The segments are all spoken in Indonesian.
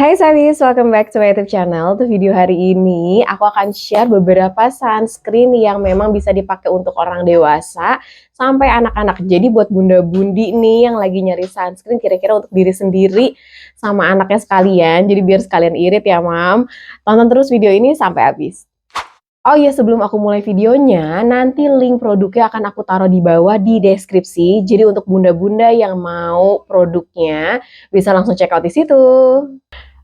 Hai Savis, welcome back to my YouTube channel. Untuk video hari ini, aku akan share beberapa sunscreen yang memang bisa dipakai untuk orang dewasa sampai anak-anak. Jadi buat bunda-bundi nih yang lagi nyari sunscreen kira-kira untuk diri sendiri sama anaknya sekalian. Jadi biar sekalian irit ya, Mam. Tonton terus video ini sampai habis. Oh iya, sebelum aku mulai videonya, nanti link produknya akan aku taruh di bawah di deskripsi. Jadi untuk bunda-bunda yang mau produknya, bisa langsung check out di situ.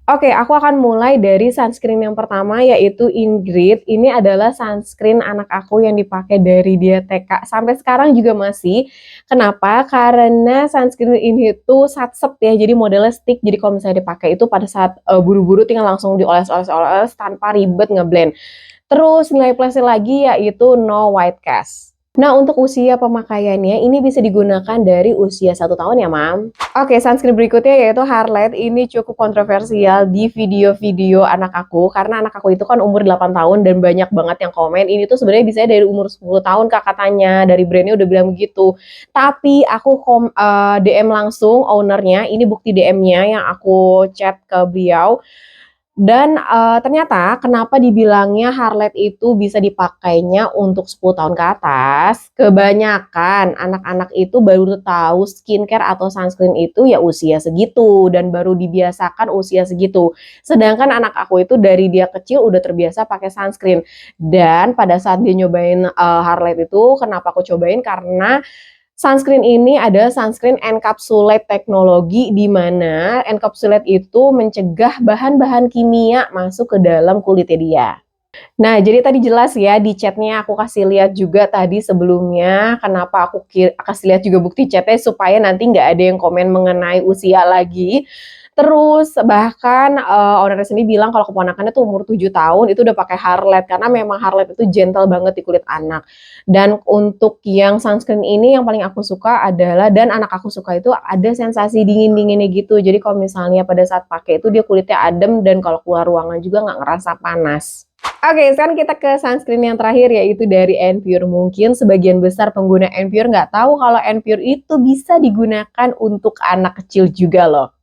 Oke, aku akan mulai dari sunscreen yang pertama yaitu Ingrid. Ini adalah sunscreen anak aku yang dipakai dari dia TK sampai sekarang juga masih. Kenapa? Karena sunscreen ini tuh satsep ya, jadi modelnya stick. Jadi kalau misalnya dipakai itu pada saat buru-buru tinggal langsung dioles-oles tanpa ribet ngeblend. Terus nilai plusnya lagi yaitu no white cast. Nah, untuk usia pemakaiannya ini bisa digunakan dari usia 1 tahun ya, Mam. Oke, sunscreen berikutnya yaitu Harlette. Ini cukup kontroversial di video-video anak aku karena anak aku itu kan umur 8 tahun dan banyak banget yang komen ini tuh sebenarnya bisa dari umur 10 tahun Kak katanya. Dari brandnya udah bilang begitu. Tapi aku DM langsung ownernya, ini bukti DM-nya yang aku chat ke beliau. Dan ternyata kenapa dibilangnya Harlette itu bisa dipakainya untuk 10 tahun ke atas, kebanyakan anak-anak itu baru tahu skincare atau sunscreen itu ya usia segitu dan baru dibiasakan usia segitu. Sedangkan anak aku itu dari dia kecil udah terbiasa pakai sunscreen. Dan pada saat dia nyobain Harlette itu, kenapa aku cobain? Karena sunscreen ini ada sunscreen encapsulate teknologi di mana encapsulate itu mencegah bahan-bahan kimia masuk ke dalam kulitnya dia. Nah, jadi tadi jelas ya di chatnya aku kasih lihat juga tadi sebelumnya kenapa aku kasih lihat juga bukti chatnya supaya nanti nggak ada yang komen mengenai usia lagi. Terus bahkan ownernya sendiri bilang kalau keponakannya tuh umur 7 tahun itu udah pakai Harlette karena memang Harlette itu gentle banget di kulit anak. Dan untuk yang sunscreen ini yang paling aku suka adalah dan anak aku suka itu ada sensasi dingin-dinginnya gitu. Jadi kalau misalnya pada saat pakai itu dia kulitnya adem dan kalau keluar ruangan juga nggak ngerasa panas. Oke, sekarang kita ke sunscreen yang terakhir yaitu dari Enpure. Mungkin sebagian besar pengguna Enpure nggak tahu kalau Enpure itu bisa digunakan untuk anak kecil juga loh.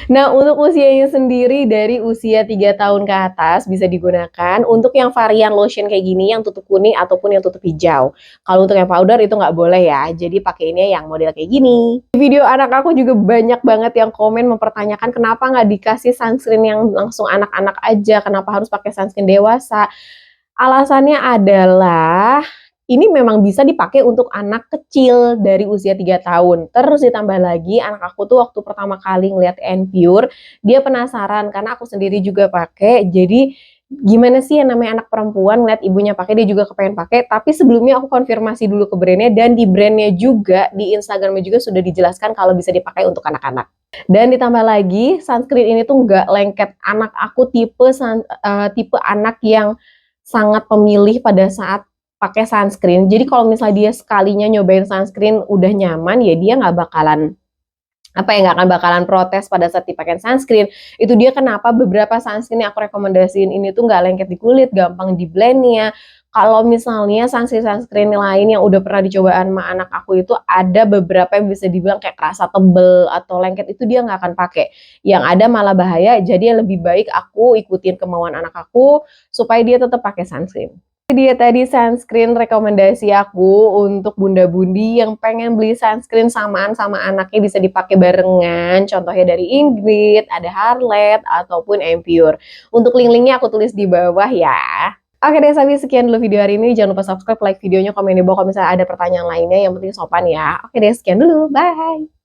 Nah, untuk usianya sendiri dari usia 3 tahun ke atas bisa digunakan untuk yang varian lotion kayak gini yang tutup kuning ataupun yang tutup hijau. Kalau untuk yang powder itu nggak boleh ya, jadi pakainya yang model kayak gini. Di video anak aku juga banyak banget yang komen mempertanyakan kenapa nggak dikasih sunscreen yang langsung anak-anak aja, kenapa harus pakai sunscreen dewasa. Alasannya adalah ini memang bisa dipakai untuk anak kecil dari usia 3 tahun. Terus ditambah lagi anak aku tuh waktu pertama kali ngeliat Enpure, dia penasaran karena aku sendiri juga pakai. Jadi gimana sih yang namanya anak perempuan ngeliat ibunya pakai, dia juga kepengen pakai. Tapi sebelumnya aku konfirmasi dulu ke brandnya dan di brandnya juga, di Instagramnya juga sudah dijelaskan kalau bisa dipakai untuk anak-anak. Dan ditambah lagi sunscreen ini tuh nggak lengket. Anak aku tipe anak yang sangat pemilih pada saat pakai sunscreen. Jadi kalau misalnya dia sekalinya nyobain sunscreen udah nyaman, ya dia nggak bakalan nggak akan bakalan protes pada saat dipakai sunscreen. Itu dia kenapa beberapa sunscreen yang aku rekomendasiin ini tuh nggak lengket di kulit, gampang di blendnya. Kalau misalnya sunscreen lain yang udah pernah dicobaan sama anak aku itu ada beberapa yang bisa dibilang kayak kerasa tebel atau lengket, itu dia nggak akan pakai. Yang ada malah bahaya, jadi lebih baik aku ikutin kemauan anak aku supaya dia tetap pakai sunscreen. Dia tadi sunscreen rekomendasi aku untuk bunda-bundi yang pengen beli sunscreen samaan sama anaknya bisa dipakai barengan. Contohnya dari Ingrid, ada Harlette, ataupun Enpure. Untuk link-linknya aku tulis di bawah ya. Oke deh, Sabi, sekian dulu video hari ini. Jangan lupa subscribe, like videonya, komen di bawah kalau misalnya ada pertanyaan lainnya. Yang penting sopan ya. Oke deh, sekian dulu. Bye!